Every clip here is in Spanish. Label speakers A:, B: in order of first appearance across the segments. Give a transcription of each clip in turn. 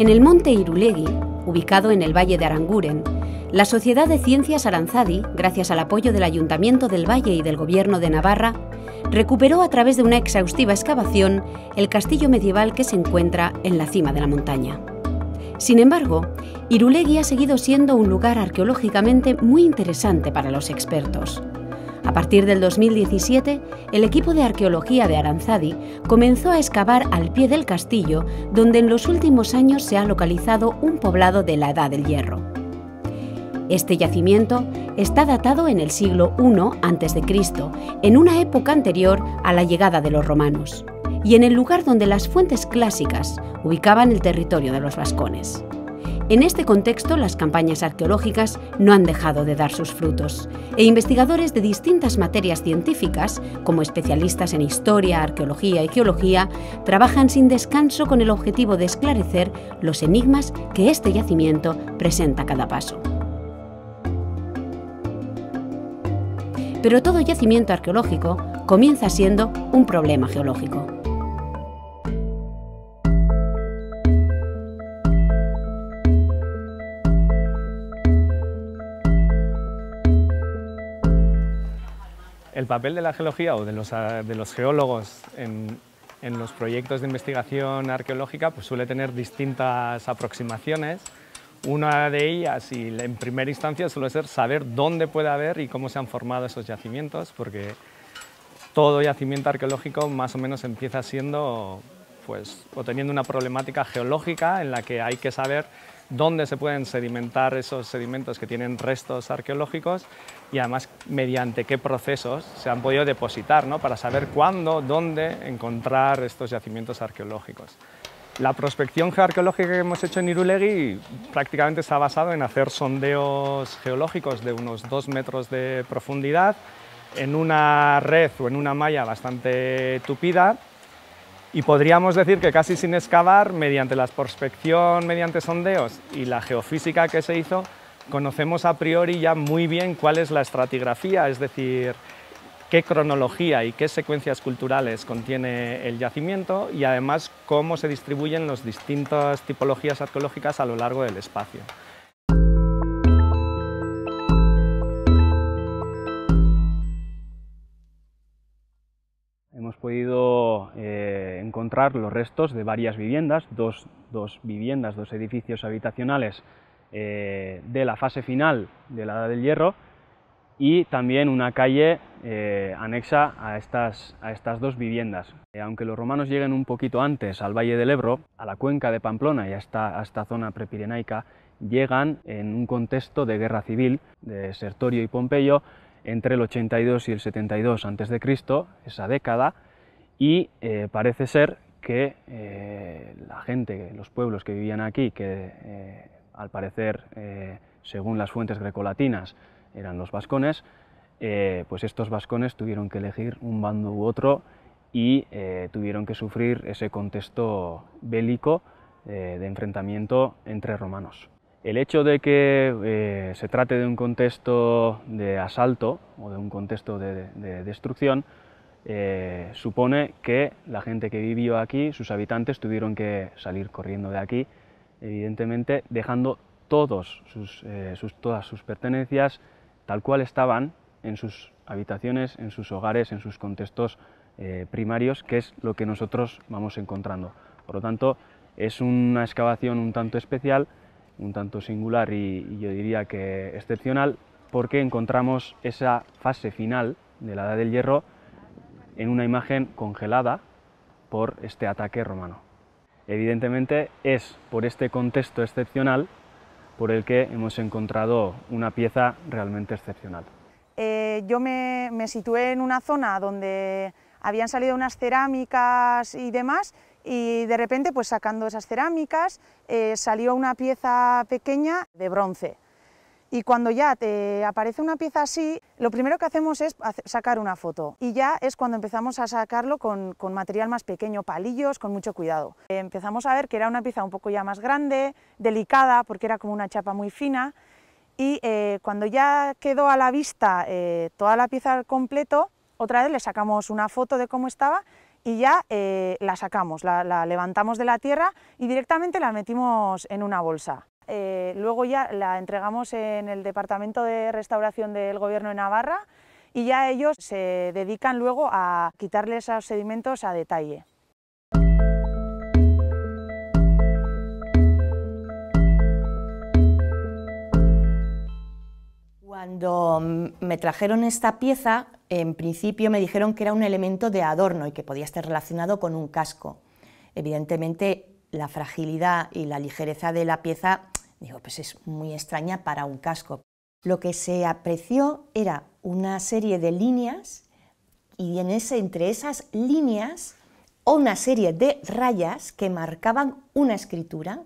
A: En el monte Irulegui, ubicado en el valle de Aranguren, la Sociedad de Ciencias Aranzadi, gracias al apoyo del Ayuntamiento del Valle y del Gobierno de Navarra, recuperó a través de una exhaustiva excavación el castillo medieval que se encuentra en la cima de la montaña. Sin embargo, Irulegui ha seguido siendo un lugar arqueológicamente muy interesante para los expertos. A partir del 2017, el equipo de arqueología de Aranzadi comenzó a excavar al pie del castillo, donde en los últimos años se ha localizado un poblado de la Edad del Hierro. Este yacimiento está datado en el siglo I a.C., en una época anterior a la llegada de los romanos, y en el lugar donde las fuentes clásicas ubicaban el territorio de los vascones. En este contexto, las campañas arqueológicas no han dejado de dar sus frutos, e investigadores de distintas materias científicas, como especialistas en historia, arqueología y geología, trabajan sin descanso con el objetivo de esclarecer los enigmas que este yacimiento presenta a cada paso. Pero todo yacimiento arqueológico comienza siendo un problema geológico.
B: El papel de la geología o de los geólogos en los proyectos de investigación arqueológica pues suele tener distintas aproximaciones. Una de ellas, y en primera instancia, suele ser saber dónde puede haber y cómo se han formado esos yacimientos, porque todo yacimiento arqueológico más o menos empieza siendo, pues, o teniendo una problemática geológica en la que hay que saber dónde se pueden sedimentar esos sedimentos que tienen restos arqueológicos y además mediante qué procesos se han podido depositar, ¿no? Para saber cuándo, dónde encontrar estos yacimientos arqueológicos. La prospección geoarqueológica que hemos hecho en Irulegui prácticamente se ha basado en hacer sondeos geológicos de unos 2 metros de profundidad en una red o en una malla bastante tupida, y podríamos decir que casi sin excavar, mediante la prospección, mediante sondeos y la geofísica que se hizo, conocemos a priori ya muy bien cuál es la estratigrafía, es decir, qué cronología y qué secuencias culturales contiene el yacimiento y además cómo se distribuyen las distintas tipologías arqueológicas a lo largo del espacio. Hemos podido encontrar los restos de varias viviendas, dos edificios habitacionales de la fase final de la Edad del Hierro, y también una calle anexa a estas dos viviendas. Aunque los romanos lleguen un poquito antes al Valle del Ebro, a la cuenca de Pamplona y a esta zona prepirenaica, llegan en un contexto de guerra civil de Sertorio y Pompeyo entre el 82 y el 72 a.C., esa década, y parece ser que la gente, los pueblos que vivían aquí, que al parecer, según las fuentes grecolatinas, eran los vascones, pues estos vascones tuvieron que elegir un bando u otro y tuvieron que sufrir ese contexto bélico de enfrentamiento entre romanos. El hecho de que se trate de un contexto de asalto o de un contexto de destrucción supone que la gente que vivió aquí, sus habitantes, tuvieron que salir corriendo de aquí, evidentemente dejando todas sus pertenencias tal cual estaban en sus habitaciones, en sus hogares, en sus contextos primarios, que es lo que nosotros vamos encontrando. Por lo tanto, es una excavación un tanto especial, un tanto singular y yo diría que excepcional, porque encontramos esa fase final de la Edad del Hierro en una imagen congelada por este ataque romano. Evidentemente es por este contexto excepcional por el que hemos encontrado una pieza realmente excepcional.
C: Yo me situé en una zona donde habían salido unas cerámicas y demás, y de repente, pues sacando esas cerámicas, salió una pieza pequeña de bronce. Y cuando ya te aparece una pieza así, lo primero que hacemos es sacar una foto, y ya es cuando empezamos a sacarlo con material más pequeño, palillos, con mucho cuidado. Empezamos a ver que era una pieza un poco ya más grande, delicada, porque era como una chapa muy fina, y cuando ya quedó a la vista toda la pieza al completo, otra vez le sacamos una foto de cómo estaba y ya la sacamos, la levantamos de la tierra y directamente la metimos en una bolsa. Luego ya la entregamos en el Departamento de Restauración del Gobierno de Navarra y ya ellos se dedican luego a quitarle esos sedimentos a detalle.
D: Cuando me trajeron esta pieza, en principio me dijeron que era un elemento de adorno y que podía estar relacionado con un casco. Evidentemente, la fragilidad y la ligereza de la pieza, digo, pues es muy extraña para un casco. Lo que se apreció era una serie de líneas y entre esas líneas una serie de rayas que marcaban una escritura.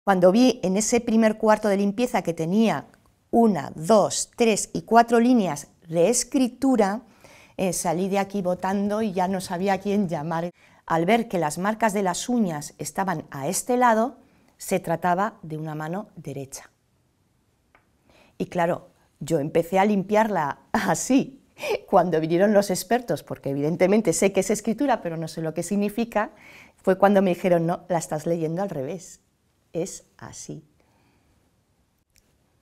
D: Cuando vi en ese primer cuarto de limpieza que tenía 1, 2, 3 y 4 líneas de escritura, salí de aquí botando y ya no sabía a quién llamar. Al ver que las marcas de las uñas estaban a este lado, se trataba de una mano derecha. Y claro, yo empecé a limpiarla así. Cuando vinieron los expertos, porque evidentemente sé que es escritura, pero no sé lo que significa, fue cuando me dijeron, no, la estás leyendo al revés, es así.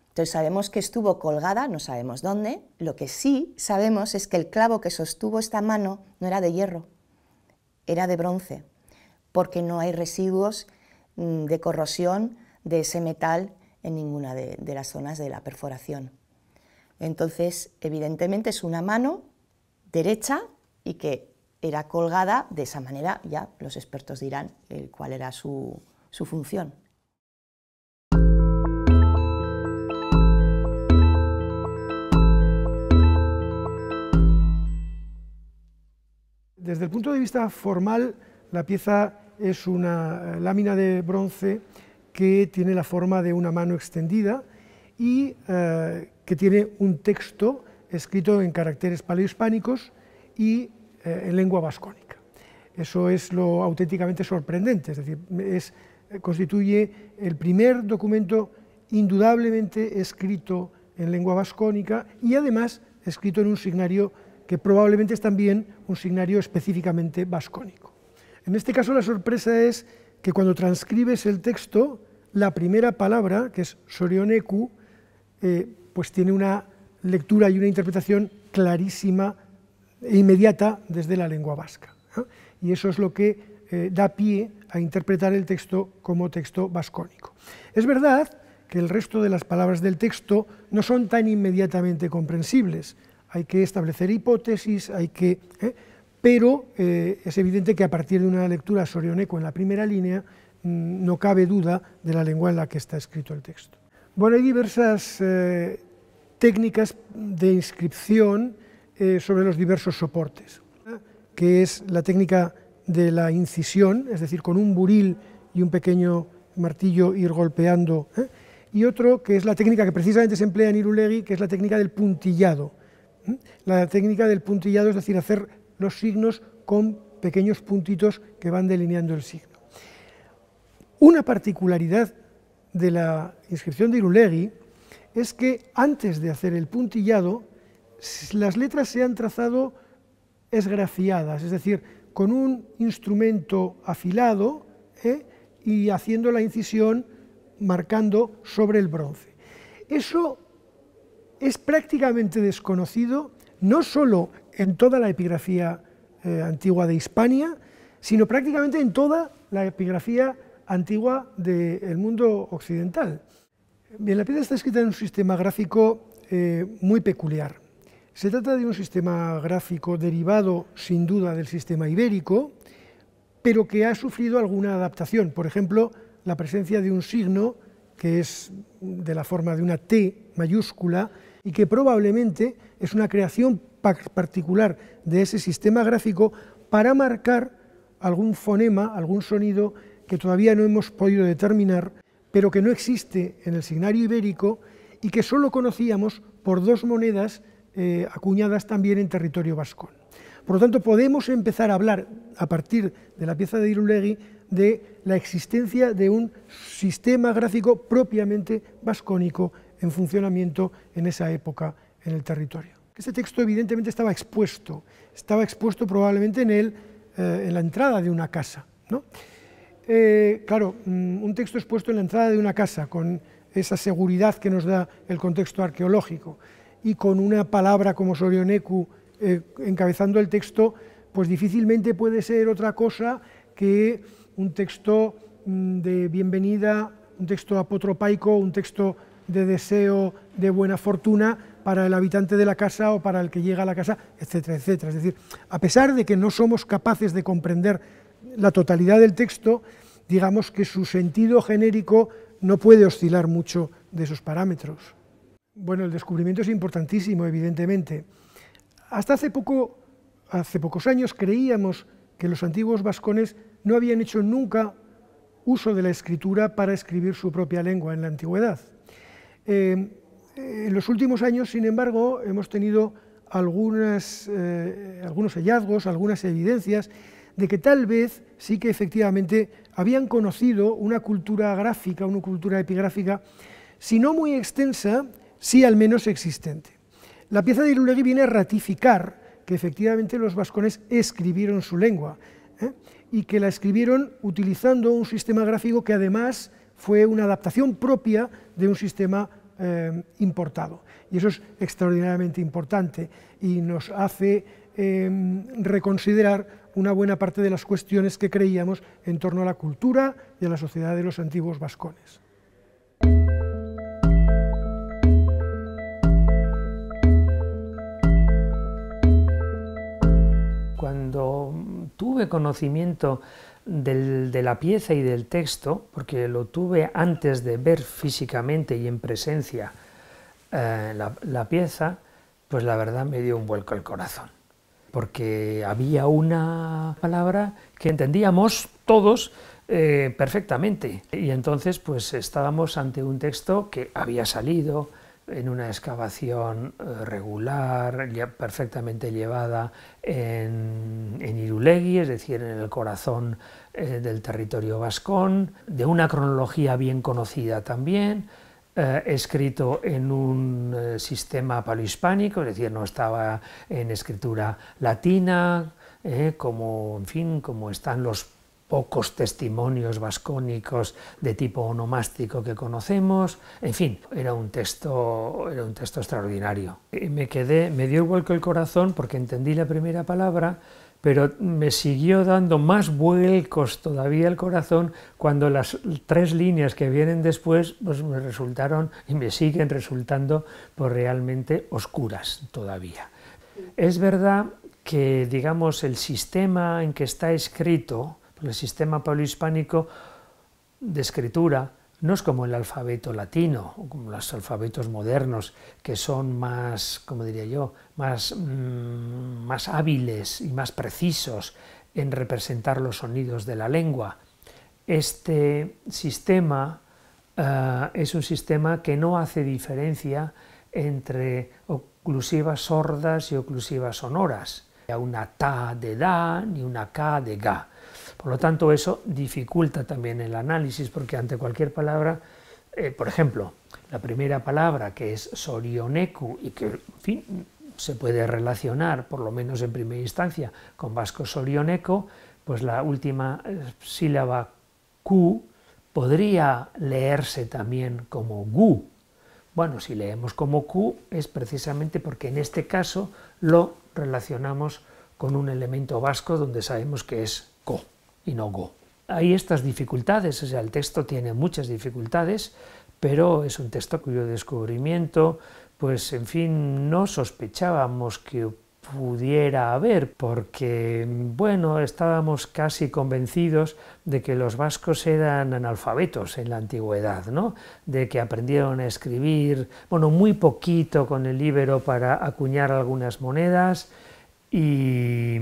D: Entonces sabemos que estuvo colgada, no sabemos dónde. Lo que sí sabemos es que el clavo que sostuvo esta mano no era de hierro, era de bronce, porque no hay residuos de corrosión de ese metal en ninguna de las zonas de la perforación. Entonces, evidentemente es una mano derecha y que era colgada de esa manera, ya los expertos dirán cuál era su función.
E: Desde el punto de vista formal, la pieza es una lámina de bronce que tiene la forma de una mano extendida y que tiene un texto escrito en caracteres paleohispánicos y en lengua vascónica. Eso es lo auténticamente sorprendente, es decir, constituye el primer documento indudablemente escrito en lengua vascónica y además escrito en un signario que probablemente es también un signario específicamente vascónico. En este caso la sorpresa es que cuando transcribes el texto, la primera palabra, que es Sorioneku, pues tiene una lectura y una interpretación clarísima e inmediata desde la lengua vasca, ¿no? Y eso es lo que da pie a interpretar el texto como texto vascónico. Es verdad que el resto de las palabras del texto no son tan inmediatamente comprensibles. Hay que establecer hipótesis, pero es evidente que a partir de una lectura sorioneco en la primera línea no cabe duda de la lengua en la que está escrito el texto. Bueno, hay diversas técnicas de inscripción sobre los diversos soportes, que es la técnica de la incisión, es decir, con un buril y un pequeño martillo ir golpeando, y otro que es la técnica que precisamente se emplea en Irulegui, que es la técnica del puntillado. La técnica del puntillado, es decir, hacer los signos con pequeños puntitos que van delineando el signo. Una particularidad de la inscripción de Irulegui es que antes de hacer el puntillado, las letras se han trazado esgrafiadas, es decir, con un instrumento afilado y haciendo la incisión marcando sobre el bronce. Eso es prácticamente desconocido, no solo en toda la epigrafía antigua de Hispania, sino prácticamente en toda la epigrafía antigua del mundo occidental. Bien, la pieza está escrita en un sistema gráfico muy peculiar. Se trata de un sistema gráfico derivado, sin duda, del sistema ibérico, pero que ha sufrido alguna adaptación. Por ejemplo, la presencia de un signo que es de la forma de una T mayúscula y que probablemente es una creación particular de ese sistema gráfico para marcar algún fonema, algún sonido que todavía no hemos podido determinar, pero que no existe en el signario ibérico y que solo conocíamos por dos monedas acuñadas también en territorio vascón. Por lo tanto, podemos empezar a hablar, a partir de la pieza de Irulegui, de la existencia de un sistema gráfico propiamente vascónico en funcionamiento en esa época en el territorio. Este texto evidentemente estaba expuesto probablemente en el en la entrada de una casa, ¿no? Claro, un texto expuesto en la entrada de una casa, con esa seguridad que nos da el contexto arqueológico, y con una palabra como Sorioneku encabezando el texto, pues difícilmente puede ser otra cosa que un texto de bienvenida, un texto apotropaico, un texto de deseo de buena fortuna para el habitante de la casa o para el que llega a la casa, etcétera, etcétera. Es decir, a pesar de que no somos capaces de comprender la totalidad del texto, digamos que su sentido genérico no puede oscilar mucho de esos parámetros. Bueno, el descubrimiento es importantísimo, evidentemente. Hasta hace pocos años creíamos que los antiguos vascones no habían hecho nunca uso de la escritura para escribir su propia lengua en la antigüedad. En los últimos años, sin embargo, hemos tenido algunos hallazgos, algunas evidencias de que tal vez sí que efectivamente habían conocido una cultura gráfica, una cultura epigráfica, si no muy extensa, sí al menos existente. La pieza de Irulegui viene a ratificar que efectivamente los vascones escribieron su lengua, y que la escribieron utilizando un sistema gráfico que además fue una adaptación propia de un sistema importado. Y eso es extraordinariamente importante y nos hace reconsiderar una buena parte de las cuestiones que creíamos en torno a la cultura y a la sociedad de los antiguos vascones.
F: Cuando tuve conocimiento de la pieza y del texto, porque lo tuve antes de ver físicamente y en presencia la pieza, pues la verdad me dio un vuelco al corazón, porque había una palabra que entendíamos todos perfectamente, y entonces pues estábamos ante un texto que había salido en una excavación regular, ya perfectamente llevada en Irulegui, es decir, en el corazón del territorio vascón, de una cronología bien conocida también, escrito en un sistema paleohispánico, es decir, no estaba en escritura latina, como están los pocos testimonios vascónicos de tipo onomástico que conocemos. En fin, era un texto extraordinario. Me dio el vuelco el corazón porque entendí la primera palabra, pero me siguió dando más vuelcos todavía el corazón cuando las 3 líneas que vienen después pues me resultaron y me siguen resultando pues realmente oscuras todavía. Es verdad que, digamos, el sistema en que está escrito, el sistema paleohispánico de escritura, no es como el alfabeto latino o como los alfabetos modernos, que son más, como diría yo, más hábiles y más precisos en representar los sonidos de la lengua. Este sistema es un sistema que no hace diferencia entre oclusivas sordas y oclusivas sonoras, una ta de da ni una ka de ga. Por lo tanto, eso dificulta también el análisis, porque ante cualquier palabra, por ejemplo, la primera palabra, que es Sorioneku, y que, en fin, se puede relacionar, por lo menos en primera instancia, con vasco Sorioneko, pues la última sílaba Q podría leerse también como gu. Bueno, si leemos como Q es precisamente porque en este caso lo relacionamos con un elemento vasco donde sabemos que es ko y no go. Hay estas dificultades, o sea, el texto tiene muchas dificultades, pero es un texto cuyo descubrimiento, pues en fin, no sospechábamos que pudiera haber, porque, bueno, estábamos casi convencidos de que los vascos eran analfabetos en la antigüedad, ¿no? De que aprendieron a escribir, bueno, muy poquito con el íbero para acuñar algunas monedas, y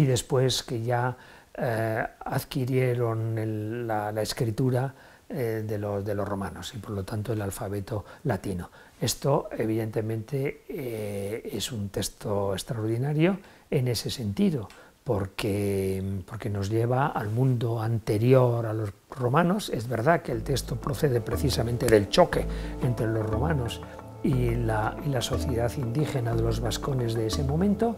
F: después que ya adquirieron la escritura de los romanos y por lo tanto el alfabeto latino. Esto evidentemente es un texto extraordinario en ese sentido, porque nos lleva al mundo anterior a los romanos. Es verdad que el texto procede precisamente del choque entre los romanos y la sociedad indígena de los vascones de ese momento,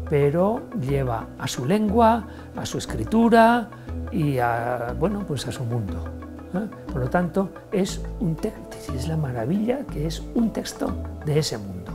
F: pero lleva a su lengua, a su escritura y a, bueno, pues a su mundo. Por lo tanto, es la maravilla que es un texto de ese mundo.